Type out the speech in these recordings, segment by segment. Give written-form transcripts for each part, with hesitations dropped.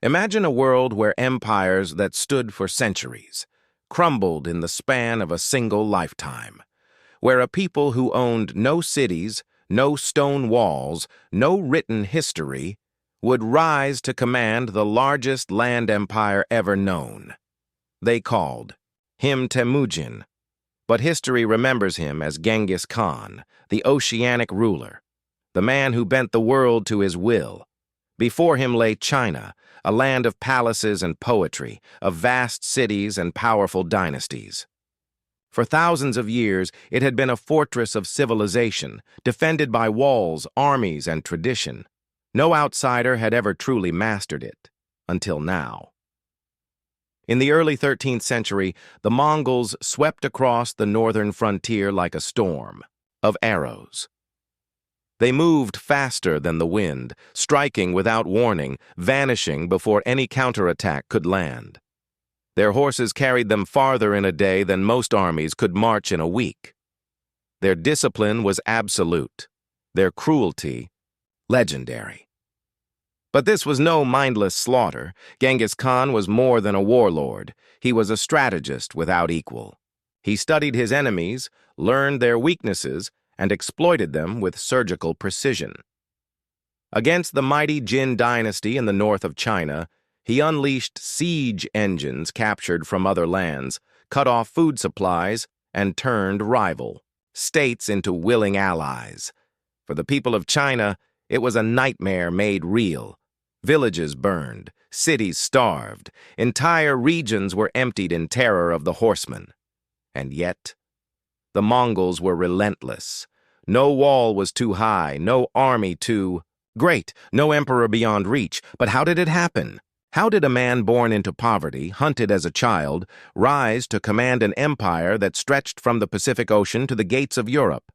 Imagine a world where empires that stood for centuries crumbled in the span of a single lifetime, where a people who owned no cities, no stone walls, no written history, would rise to command the largest land empire ever known. They called him Temujin, but history remembers him as Genghis Khan, the oceanic ruler, the man who bent the world to his will. Before him lay China, a land of palaces and poetry, of vast cities and powerful dynasties. For thousands of years, it had been a fortress of civilization, defended by walls, armies, and tradition. No outsider had ever truly mastered it, until now. In the early 13th century, the Mongols swept across the northern frontier like a storm of arrows. They moved faster than the wind, striking without warning, vanishing before any counterattack could land. Their horses carried them farther in a day than most armies could march in a week. Their discipline was absolute, their cruelty legendary. But this was no mindless slaughter. Genghis Khan was more than a warlord. He was a strategist without equal. He studied his enemies, learned their weaknesses, and exploited them with surgical precision. Against the mighty Yuan Dynasty in the north of China, he unleashed siege engines captured from other lands, cut off food supplies, and turned rival states into willing allies. For the people of China, it was a nightmare made real. Villages burned, cities starved, entire regions were emptied in terror of the horsemen. And yet, the Mongols were relentless. No wall was too high, no army too great, no emperor beyond reach. But how did it happen? How did a man born into poverty, hunted as a child, rise to command an empire that stretched from the Pacific Ocean to the gates of Europe?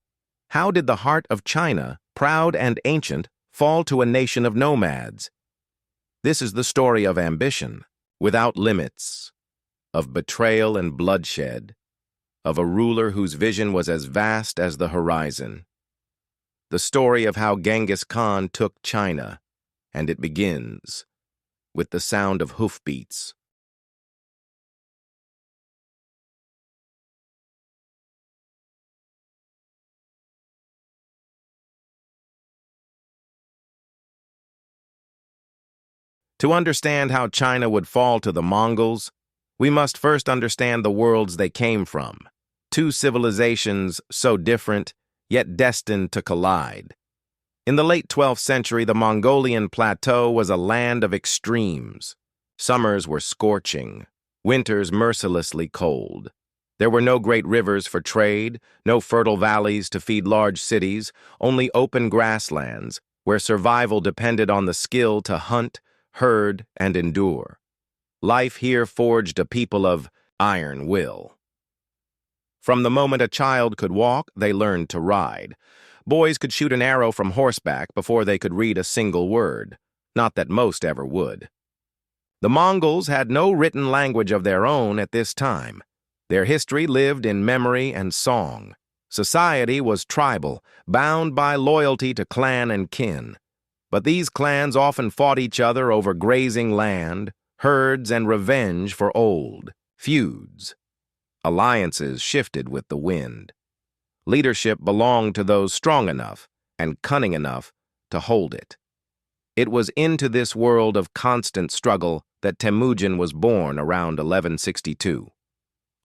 How did the heart of China, proud and ancient, fall to a nation of nomads? This is the story of ambition, without limits, of betrayal and bloodshed, of a ruler whose vision was as vast as the horizon. The story of how Genghis Khan took China, and it begins with the sound of hoofbeats. To understand how China would fall to the Mongols, we must first understand the worlds they came from. Two civilizations so different, yet destined to collide. In the late 12th century, the Mongolian plateau was a land of extremes. Summers were scorching, winters mercilessly cold. There were no great rivers for trade, no fertile valleys to feed large cities, only open grasslands where survival depended on the skill to hunt, herd, and endure. Life here forged a people of iron will. From the moment a child could walk, they learned to ride. Boys could shoot an arrow from horseback before they could read a single word, not that most ever would. The Mongols had no written language of their own at this time. Their history lived in memory and song. Society was tribal, bound by loyalty to clan and kin. But these clans often fought each other over grazing land, herds, and revenge for old feuds. Alliances shifted with the wind. Leadership belonged to those strong enough and cunning enough to hold it. It was into this world of constant struggle that Temujin was born around 1162.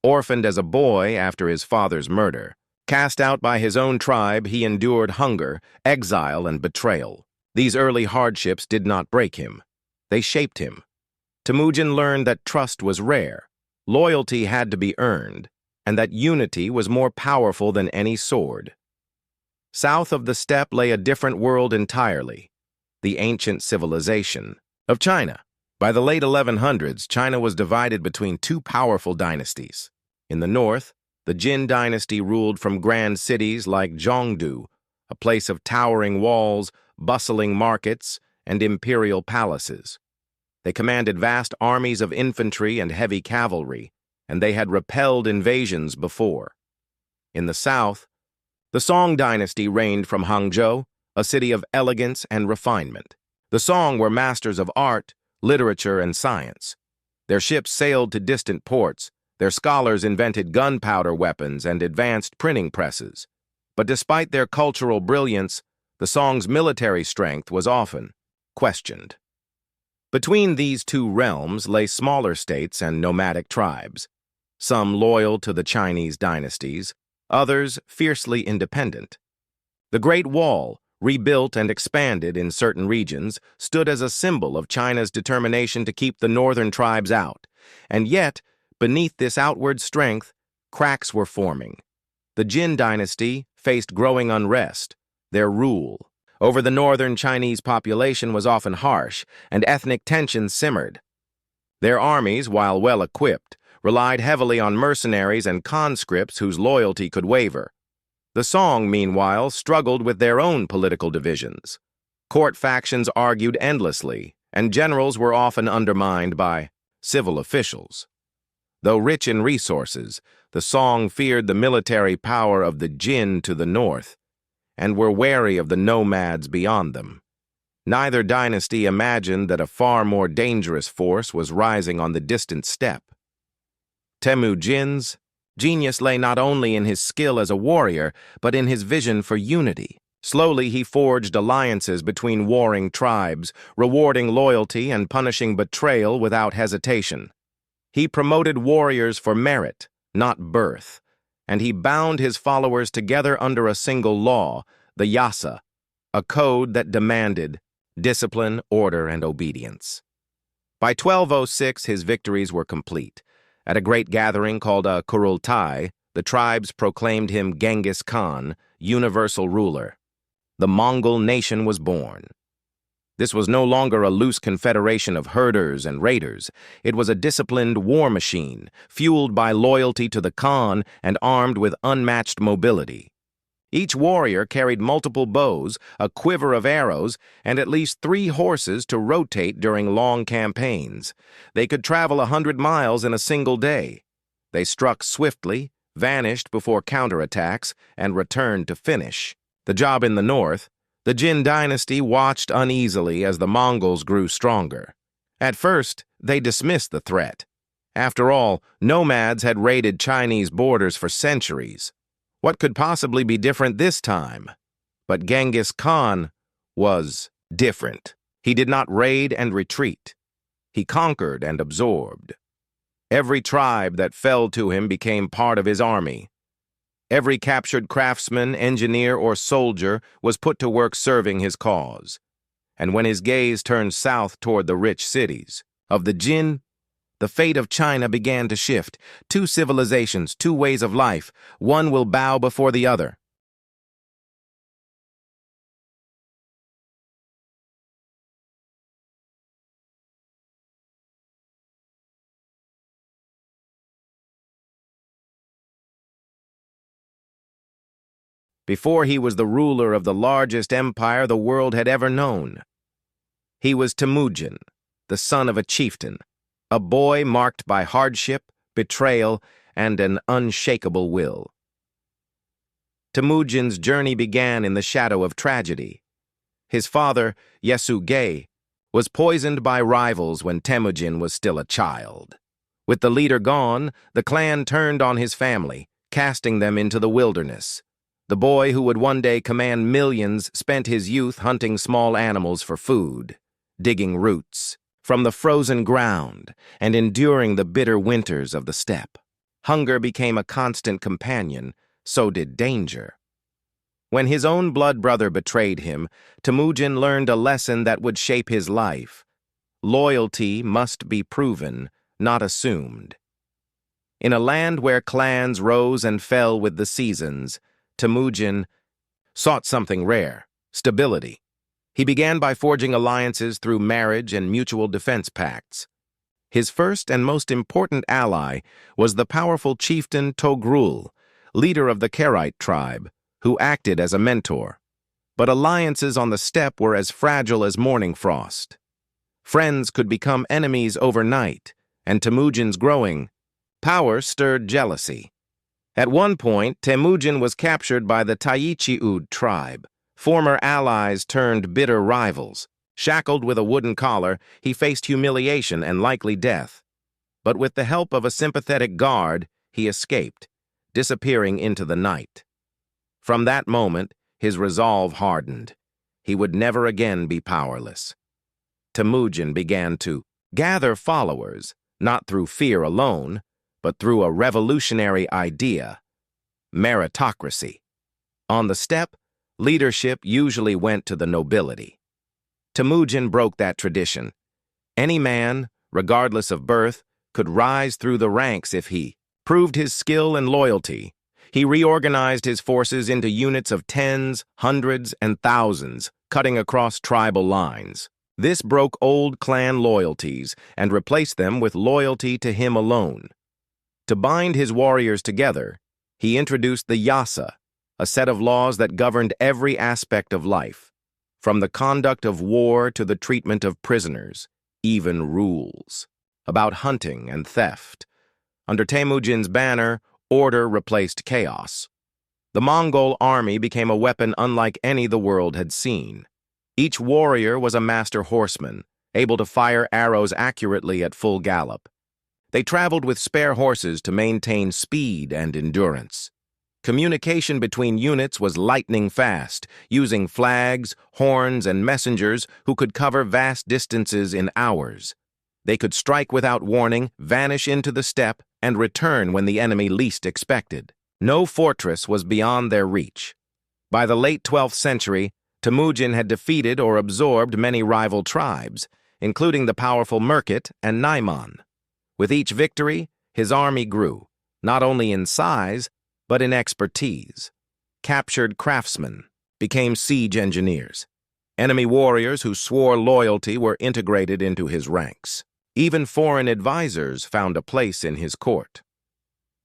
Orphaned as a boy after his father's murder, cast out by his own tribe, he endured hunger, exile, and betrayal. These early hardships did not break him. They shaped him. Temujin learned that trust was rare, loyalty had to be earned, and that unity was more powerful than any sword. South of the steppe lay a different world entirely, the ancient civilization of China. By the late 1100s, China was divided between two powerful dynasties. In the north, the Yuan Dynasty ruled from grand cities like Zhongdu, a place of towering walls, bustling markets, and imperial palaces. They commanded vast armies of infantry and heavy cavalry, and they had repelled invasions before. In the south, the Song Dynasty reigned from Hangzhou, a city of elegance and refinement. The Song were masters of art, literature, and science. Their ships sailed to distant ports. Their scholars invented gunpowder weapons and advanced printing presses. But despite their cultural brilliance, the Song's military strength was often questioned. Between these two realms lay smaller states and nomadic tribes, some loyal to the Chinese dynasties, others fiercely independent. The Great Wall, rebuilt and expanded in certain regions, stood as a symbol of China's determination to keep the northern tribes out. And yet, beneath this outward strength, cracks were forming. The Jin dynasty faced growing unrest. Their rule over the northern Chinese population was often harsh, and ethnic tensions simmered. Their armies, while well-equipped, relied heavily on mercenaries and conscripts whose loyalty could waver. The Song, meanwhile, struggled with their own political divisions. Court factions argued endlessly, and generals were often undermined by civil officials. Though rich in resources, the Song feared the military power of the Jin to the north, and were wary of the nomads beyond them. Neither dynasty imagined that a far more dangerous force was rising on the distant steppe. Temujin's genius lay not only in his skill as a warrior, but in his vision for unity. Slowly he forged alliances between warring tribes, rewarding loyalty and punishing betrayal without hesitation. He promoted warriors for merit, not birth, and he bound his followers together under a single law, the Yasa, a code that demanded discipline, order, and obedience. By 1206, his victories were complete. At a great gathering called a Kurultai, the tribes proclaimed him Genghis Khan, universal ruler. The Mongol nation was born. This was no longer a loose confederation of herders and raiders. It was a disciplined war machine, fueled by loyalty to the Khan and armed with unmatched mobility. Each warrior carried multiple bows, a quiver of arrows, and at least 3 horses to rotate during long campaigns. They could travel 100 miles in a single day. They struck swiftly, vanished before counterattacks, and returned to finish. The job in the north, the Jin dynasty watched uneasily as the Mongols grew stronger. At first, they dismissed the threat. After all, nomads had raided Chinese borders for centuries. What could possibly be different this time? But Genghis Khan was different. He did not raid and retreat. He conquered and absorbed. Every tribe that fell to him became part of his army. Every captured craftsman, engineer, or soldier was put to work serving his cause. And when his gaze turned south toward the rich cities of the Jin, the fate of China began to shift. 2 civilizations, 2 ways of life. One will bow before the other. Before he was the ruler of the largest empire the world had ever known. He was Temujin, the son of a chieftain, a boy marked by hardship, betrayal, and an unshakable will. Temujin's journey began in the shadow of tragedy. His father, Yesugei, was poisoned by rivals when Temujin was still a child. With the leader gone, the clan turned on his family, casting them into the wilderness. The boy who would one day command millions spent his youth hunting small animals for food, digging roots from the frozen ground, and enduring the bitter winters of the steppe. Hunger became a constant companion, so did danger. When his own blood brother betrayed him, Temujin learned a lesson that would shape his life. Loyalty must be proven, not assumed. In a land where clans rose and fell with the seasons, Temujin sought something rare: stability. He began by forging alliances through marriage and mutual defense pacts. His first and most important ally was the powerful chieftain Togrul, leader of the Karaite tribe, who acted as a mentor. But alliances on the steppe were as fragile as morning frost. Friends could become enemies overnight, and Temujin's growing power stirred jealousy. At one point, Temujin was captured by the Taichiud tribe. Former allies turned bitter rivals, Shackled with a wooden collar, he faced humiliation and likely death. But with the help of a sympathetic guard, he escaped, disappearing into the night. From that moment, his resolve hardened. He would never again be powerless. Temujin began to gather followers, not through fear alone, but through a revolutionary idea: meritocracy. On the steppe, leadership usually went to the nobility. Temujin broke that tradition. Any man, regardless of birth, could rise through the ranks if he proved his skill and loyalty. He reorganized his forces into units of tens, hundreds, and thousands, cutting across tribal lines. This broke old clan loyalties and replaced them with loyalty to him alone. To bind his warriors together, he introduced the yasa, a set of laws that governed every aspect of life, from the conduct of war to the treatment of prisoners, even rules about hunting and theft. Under Temujin's banner, order replaced chaos. The Mongol army became a weapon unlike any the world had seen. Each warrior was a master horseman, able to fire arrows accurately at full gallop. They traveled with spare horses to maintain speed and endurance. Communication between units was lightning fast, using flags, horns, and messengers who could cover vast distances in hours. They could strike without warning, vanish into the steppe, and return when the enemy least expected. No fortress was beyond their reach. By the late 12th century, Temujin had defeated or absorbed many rival tribes, including the powerful Merkit and Naiman. With each victory, his army grew, not only in size, but in expertise. Captured craftsmen became siege engineers. Enemy warriors who swore loyalty were integrated into his ranks. Even foreign advisors found a place in his court.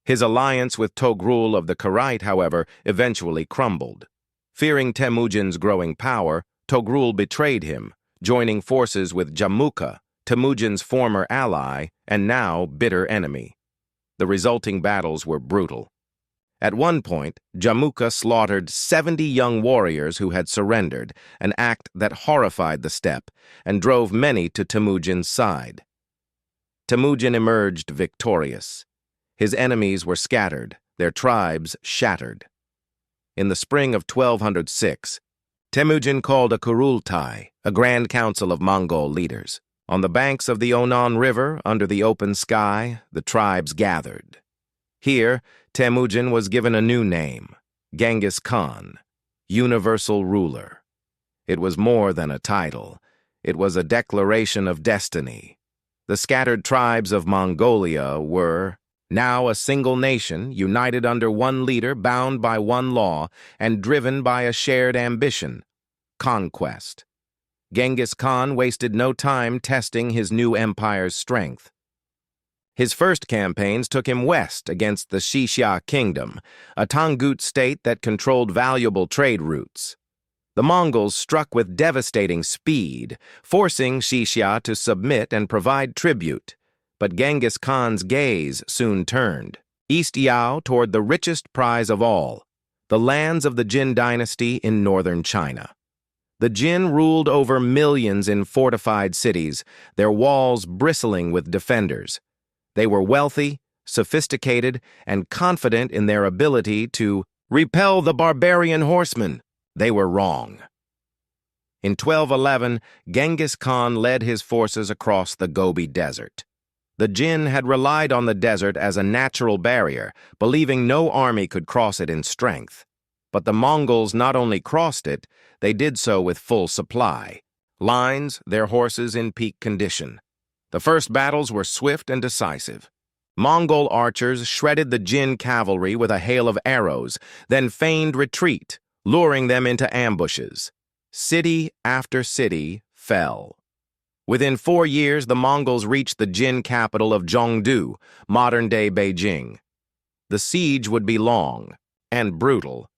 His alliance with Togrul of the Karaite, however, eventually crumbled. Fearing Temujin's growing power, Togrul betrayed him, joining forces with Jamuka, Temujin's former ally and now bitter enemy. The resulting battles were brutal. At one point, Jamuka slaughtered 70 young warriors who had surrendered, an act that horrified the steppe and drove many to Temujin's side. Temujin emerged victorious. His enemies were scattered, their tribes shattered. In the spring of 1206, Temujin called a Kurultai, a grand council of Mongol leaders. On the banks of the Onon River, under the open sky, the tribes gathered. Here, Temujin was given a new name, Genghis Khan, universal ruler. It was more than a title. It was a declaration of destiny. The scattered tribes of Mongolia were now a single nation, united under one leader, bound by one law, and driven by a shared ambition: conquest. Genghis Khan wasted no time testing his new empire's strength. His first campaigns took him west against the Xixia Kingdom, a Tangut state that controlled valuable trade routes. The Mongols struck with devastating speed, forcing Xixia to submit and provide tribute. But Genghis Khan's gaze soon turned east Yao toward the richest prize of all, the lands of the Yuan Dynasty in northern China. The Jin ruled over millions in fortified cities, their walls bristling with defenders. They were wealthy, sophisticated, and confident in their ability to repel the barbarian horsemen. They were wrong. In 1211, Genghis Khan led his forces across the Gobi Desert. The Jin had relied on the desert as a natural barrier, believing no army could cross it in strength. But the Mongols not only crossed it, they did so with full supply. Lines, their horses in peak condition. The first battles were swift and decisive. Mongol archers shredded the Jin cavalry with a hail of arrows, then feigned retreat, luring them into ambushes. City after city fell. Within 4 years, the Mongols reached the Jin capital of Zhongdu, modern-day Beijing. The siege would be long and brutal,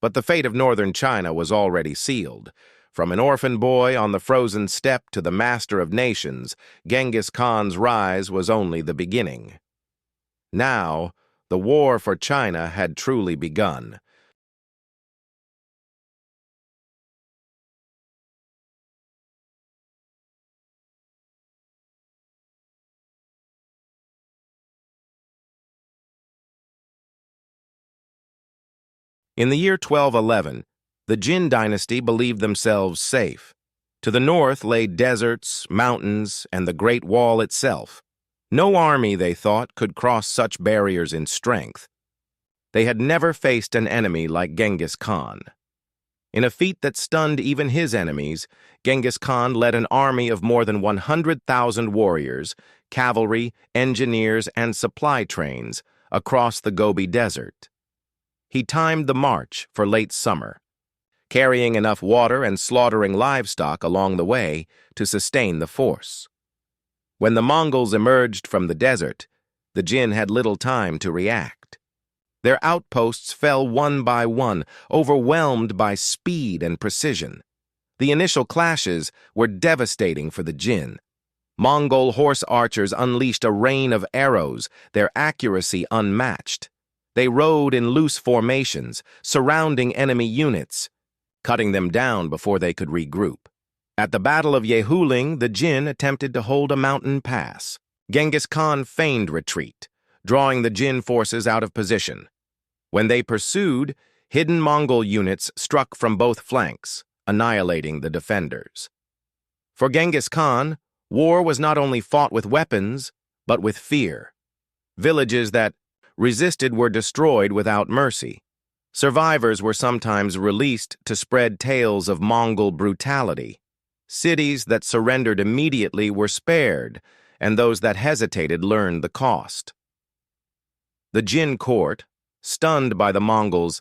but the fate of northern China was already sealed. From an orphan boy on the frozen steppe to the master of nations, Genghis Khan's rise was only the beginning. Now, the war for China had truly begun. In the year 1211, the Jin dynasty believed themselves safe. To the north lay deserts, mountains, and the Great Wall itself. No army, they thought, could cross such barriers in strength. They had never faced an enemy like Genghis Khan. In a feat that stunned even his enemies, Genghis Khan led an army of more than 100,000 warriors, cavalry, engineers, and supply trains across the Gobi Desert. He timed the march for late summer, carrying enough water and slaughtering livestock along the way to sustain the force. When the Mongols emerged from the desert, the Jin had little time to react. Their outposts fell one by one, overwhelmed by speed and precision. The initial clashes were devastating for the Jin. Mongol horse archers unleashed a rain of arrows, their accuracy unmatched. They rode in loose formations, surrounding enemy units, cutting them down before they could regroup. At the Battle of Yehuling, the Jin attempted to hold a mountain pass. Genghis Khan feigned retreat, drawing the Jin forces out of position. When they pursued, hidden Mongol units struck from both flanks, annihilating the defenders. For Genghis Khan, war was not only fought with weapons, but with fear. Villages that resisted were destroyed without mercy. Survivors were sometimes released to spread tales of Mongol brutality. Cities that surrendered immediately were spared, and those that hesitated learned the cost. The Jin court, stunned by the Mongols'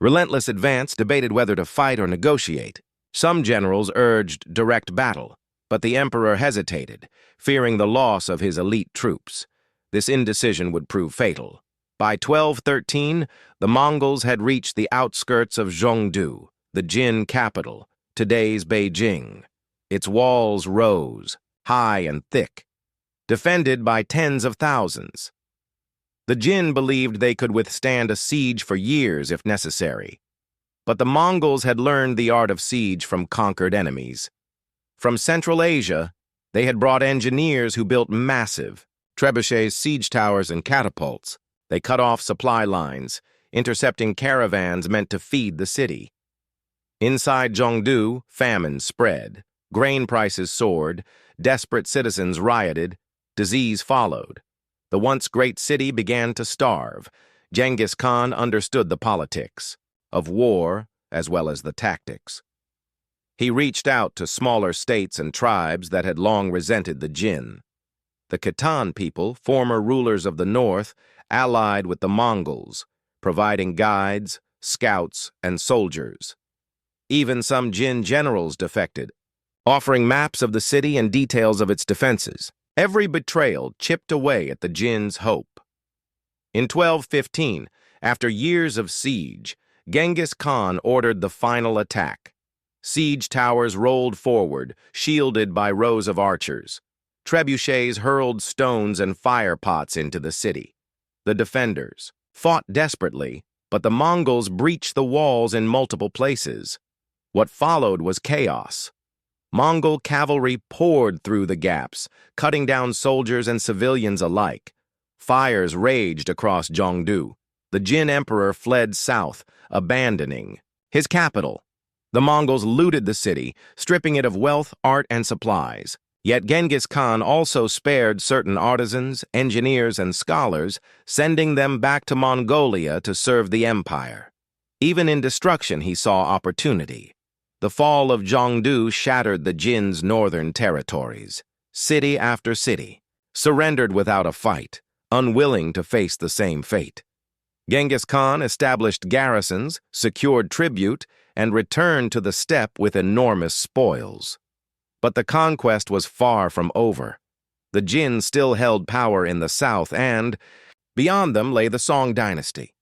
relentless advance, debated whether to fight or negotiate. Some generals urged direct battle, but the emperor hesitated, fearing the loss of his elite troops. This indecision would prove fatal. By 1213, the Mongols had reached the outskirts of Zhongdu, the Jin capital, today's Beijing. Its walls rose, high and thick, defended by tens of thousands. The Jin believed they could withstand a siege for years if necessary. But the Mongols had learned the art of siege from conquered enemies. From Central Asia, they had brought engineers who built massive trebuchets, siege towers, and catapults. They cut off supply lines, intercepting caravans meant to feed the city. Inside Zhongdu, famine spread. Grain prices soared, desperate citizens rioted, disease followed. The once great city began to starve. Genghis Khan understood the politics of war as well as the tactics. He reached out to smaller states and tribes that had long resented the Jin. The Khitan people, former rulers of the north, allied with the Mongols, providing guides, scouts, and soldiers. Even some Jin generals defected, offering maps of the city and details of its defenses. Every betrayal chipped away at the Jin's hope. In 1215, after years of siege, Genghis Khan ordered the final attack. Siege towers rolled forward, shielded by rows of archers. Trebuchets hurled stones and fire pots into the city. The defenders fought desperately, but the Mongols breached the walls in multiple places. What followed was chaos. Mongol cavalry poured through the gaps, cutting down soldiers and civilians alike. Fires raged across Zhongdu. The Jin emperor fled south, abandoning his capital. The Mongols looted the city, stripping it of wealth, art, and supplies. Yet Genghis Khan also spared certain artisans, engineers, and scholars, sending them back to Mongolia to serve the empire. Even in destruction, he saw opportunity. The fall of Zhongdu shattered the Jin's northern territories. City after city surrendered without a fight, unwilling to face the same fate. Genghis Khan established garrisons, secured tribute, and returned to the steppe with enormous spoils. But the conquest was far from over. The Jin still held power in the south and, beyond them, lay the Song dynasty.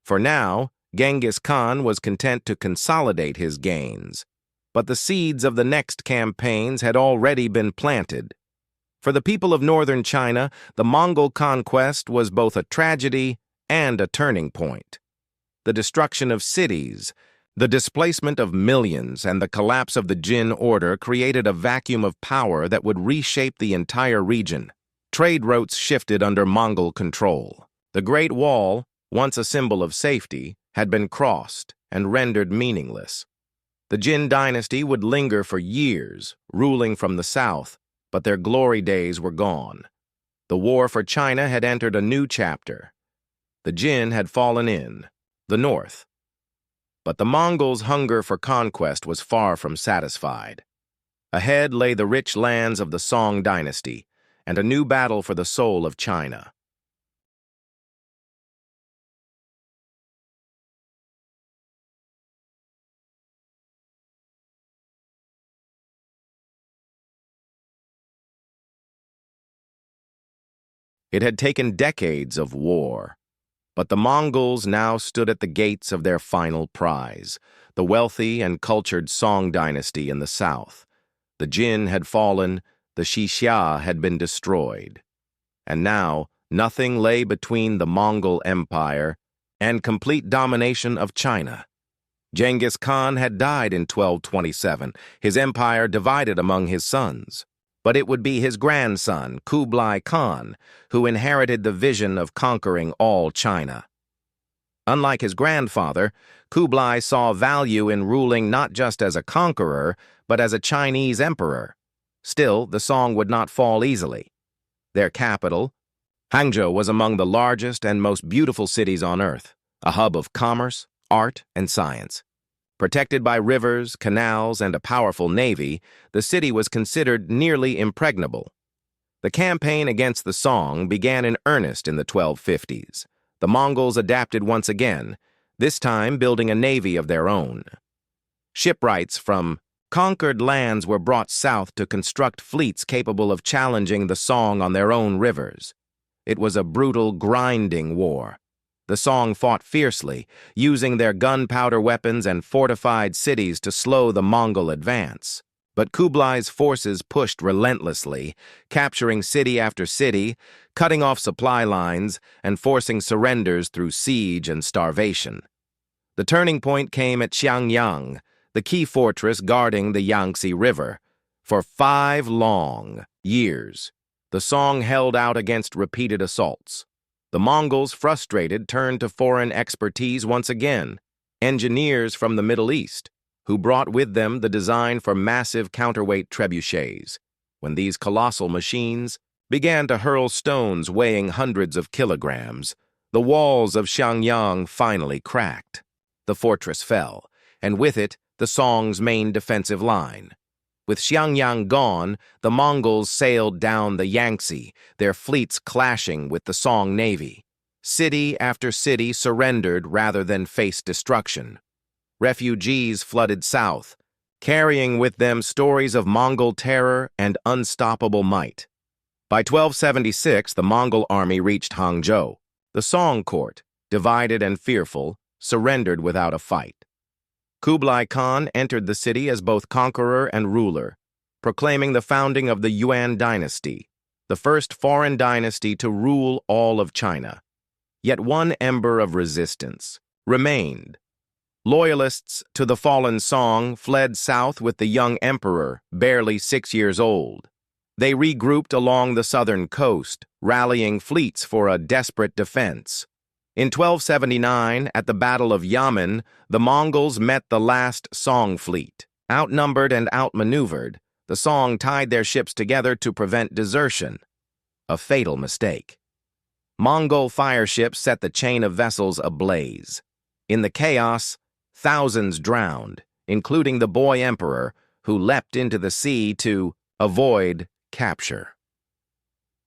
For now, Genghis Khan was content to consolidate his gains, but the seeds of the next campaigns had already been planted. For the people of northern China, the Mongol conquest was both a tragedy and a turning point. The destruction of cities, the displacement of millions, and the collapse of the Jin order created a vacuum of power that would reshape the entire region. Trade routes shifted under Mongol control. The Great Wall, once a symbol of safety, had been crossed and rendered meaningless. The Jin dynasty would linger for years, ruling from the south, but their glory days were gone. The war for China had entered a new chapter. The Jin had fallen in the north. But the Mongols' hunger for conquest was far from satisfied. Ahead lay the rich lands of the Song dynasty and a new battle for the soul of China. It had taken decades of war, but the Mongols now stood at the gates of their final prize, the wealthy and cultured Song dynasty in the south. The Jin had fallen, the Xixia had been destroyed. And now, nothing lay between the Mongol Empire and complete domination of China. Genghis Khan had died in 1227, his empire divided among his sons. But it would be his grandson, Kublai Khan, who inherited the vision of conquering all China. Unlike his grandfather, Kublai saw value in ruling not just as a conqueror, but as a Chinese emperor. Still, the Song would not fall easily. Their capital, Hangzhou, was among the largest and most beautiful cities on earth, a hub of commerce, art, and science. Protected by rivers, canals, and a powerful navy, the city was considered nearly impregnable. The campaign against the Song began in earnest in the 1250s. The Mongols adapted once again, this time building a navy of their own. Shipwrights from conquered lands were brought south to construct fleets capable of challenging the Song on their own rivers. It was a brutal, grinding war. The Song fought fiercely, using their gunpowder weapons and fortified cities to slow the Mongol advance. But Kublai's forces pushed relentlessly, capturing city after city, cutting off supply lines, and forcing surrenders through siege and starvation. The turning point came at Xiangyang, the key fortress guarding the Yangtze River. For 5 long years, the Song held out against repeated assaults. The Mongols, frustrated, turned to foreign expertise once again, engineers from the Middle East, who brought with them the design for massive counterweight trebuchets. When these colossal machines began to hurl stones weighing hundreds of kilograms, the walls of Xiangyang finally cracked. The fortress fell, and with it, the Song's main defensive line. With Xiangyang gone, the Mongols sailed down the Yangtze, their fleets clashing with the Song navy. City after city surrendered rather than face destruction. Refugees flooded south, carrying with them stories of Mongol terror and unstoppable might. By 1276, the Mongol army reached Hangzhou. The Song court, divided and fearful, surrendered without a fight. Kublai Khan entered the city as both conqueror and ruler, proclaiming the founding of the Yuan Dynasty, the first foreign dynasty to rule all of China. Yet one ember of resistance remained. Loyalists to the fallen Song fled south with the young emperor, barely 6 years old. They regrouped along the southern coast, rallying fleets for a desperate defense. In 1279, at the Battle of Yamen, the Mongols met the last Song fleet. Outnumbered and outmaneuvered, the Song tied their ships together to prevent desertion. A fatal mistake. Mongol fireships set the chain of vessels ablaze. In the chaos, thousands drowned, including the boy emperor, who leapt into the sea to avoid capture.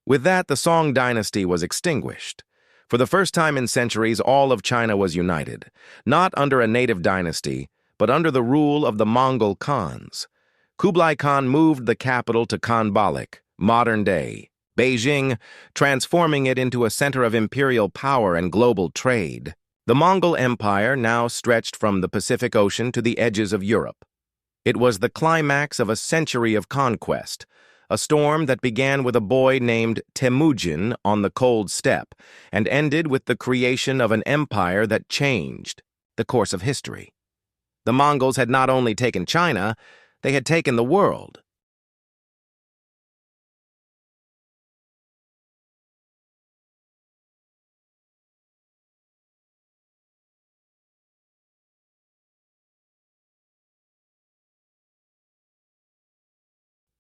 With that, the Song dynasty was extinguished. For the first time in centuries, all of China was united, not under a native dynasty, but under the rule of the Mongol Khans. Kublai Khan moved the capital to Khanbalik, modern-day Beijing, transforming it into a center of imperial power and global trade. The Mongol Empire now stretched from the Pacific Ocean to the edges of Europe. It was the climax of a century of conquest, a storm that began with a boy named Temujin on the cold steppe and ended with the creation of an empire that changed the course of history. The Mongols had not only taken China, they had taken the world.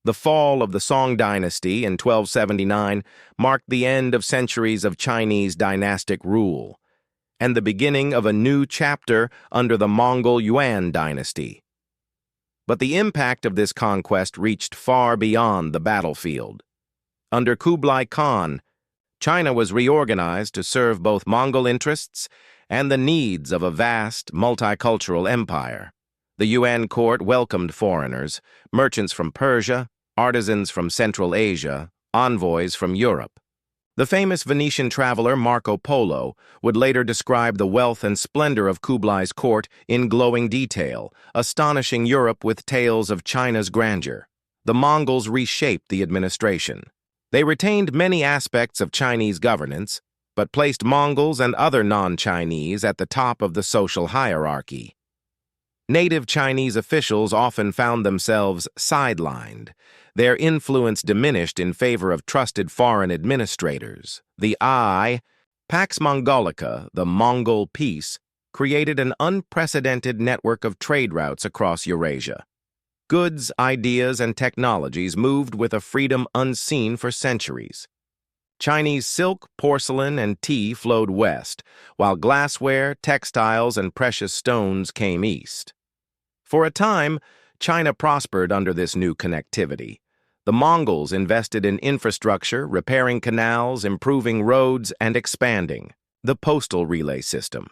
The fall of the Song dynasty in 1279 marked the end of centuries of Chinese dynastic rule, and the beginning of a new chapter under the Mongol Yuan Dynasty. But the impact of this conquest reached far beyond the battlefield. Under Kublai Khan, China was reorganized to serve both Mongol interests and the needs of a vast, multicultural empire. The Yuan court welcomed foreigners, merchants from Persia, artisans from Central Asia, envoys from Europe. The famous Venetian traveler Marco Polo would later describe the wealth and splendor of Kublai's court in glowing detail, astonishing Europe with tales of China's grandeur. The Mongols reshaped the administration. They retained many aspects of Chinese governance, but placed Mongols and other non-Chinese at the top of the social hierarchy. Native Chinese officials often found themselves sidelined, their influence diminished in favor of trusted foreign administrators. The Pax Mongolica, the Mongol Peace, created an unprecedented network of trade routes across Eurasia. Goods, ideas, and technologies moved with a freedom unseen for centuries. Chinese silk, porcelain, and tea flowed west, while glassware, textiles, and precious stones came east. For a time, China prospered under this new connectivity. The Mongols invested in infrastructure, repairing canals, improving roads, and expanding the postal relay system.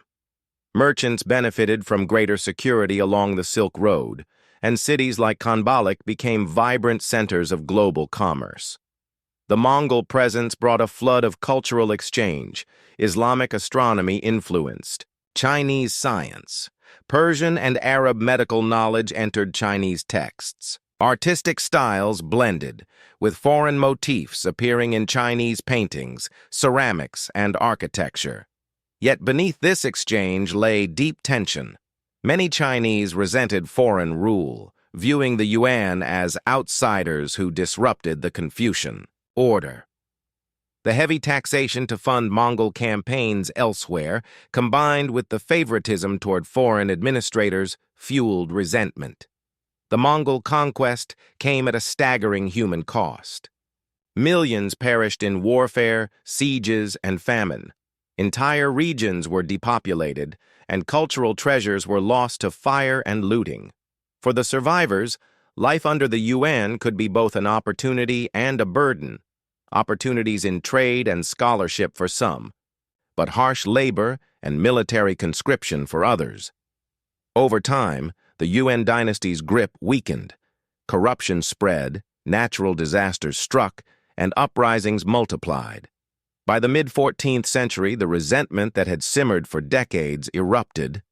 Merchants benefited from greater security along the Silk Road, and cities like Khanbalik became vibrant centers of global commerce. The Mongol presence brought a flood of cultural exchange. Islamic astronomy influenced Chinese science. Persian and Arab medical knowledge entered Chinese texts. Artistic styles blended, with foreign motifs appearing in Chinese paintings, ceramics, and architecture. Yet beneath this exchange lay deep tension. Many Chinese resented foreign rule, viewing the Yuan as outsiders who disrupted the Confucian order. The heavy taxation to fund Mongol campaigns elsewhere, combined with the favoritism toward foreign administrators, fueled resentment. The Mongol conquest came at a staggering human cost. Millions perished in warfare, sieges, and famine. Entire regions were depopulated, and cultural treasures were lost to fire and looting. For the survivors, life under the Yuan could be both an opportunity and a burden. Opportunities in trade and scholarship for some, but harsh labor and military conscription for others. Over time, the Yuan dynasty's grip weakened. Corruption spread, natural disasters struck, and uprisings multiplied. By the mid-14th century, the resentment that had simmered for decades erupted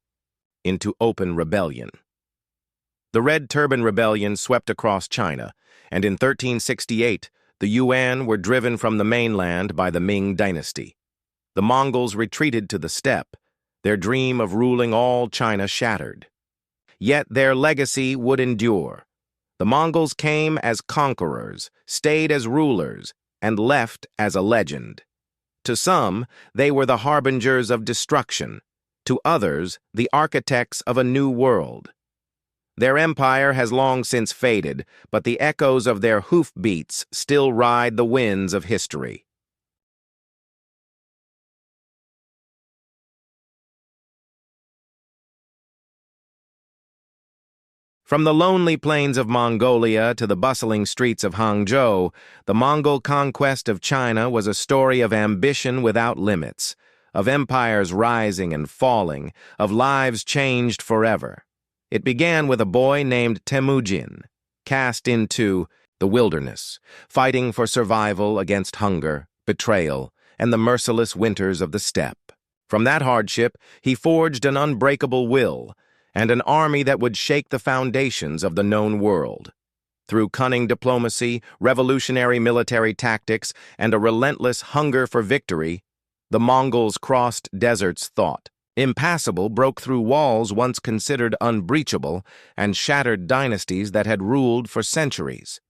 into open rebellion. The Red Turban Rebellion swept across China, and in 1368, the Yuan were driven from the mainland by the Ming dynasty. The Mongols retreated to the steppe, their dream of ruling all China shattered. Yet their legacy would endure. The Mongols came as conquerors, stayed as rulers, and left as a legend. To some, they were the harbingers of destruction. To others, the architects of a new world. Their empire has long since faded, but the echoes of their hoofbeats still ride the winds of history. From the lonely plains of Mongolia to the bustling streets of Hangzhou, the Mongol conquest of China was a story of ambition without limits, of empires rising and falling, of lives changed forever. It began with a boy named Temujin, cast into the wilderness, fighting for survival against hunger, betrayal, and the merciless winters of the steppe. From that hardship, he forged an unbreakable will, and an army that would shake the foundations of the known world. Through cunning diplomacy, revolutionary military tactics, and a relentless hunger for victory, the Mongols crossed deserts thought impassable, broke through walls once considered unbreachable, and shattered dynasties that had ruled for centuries.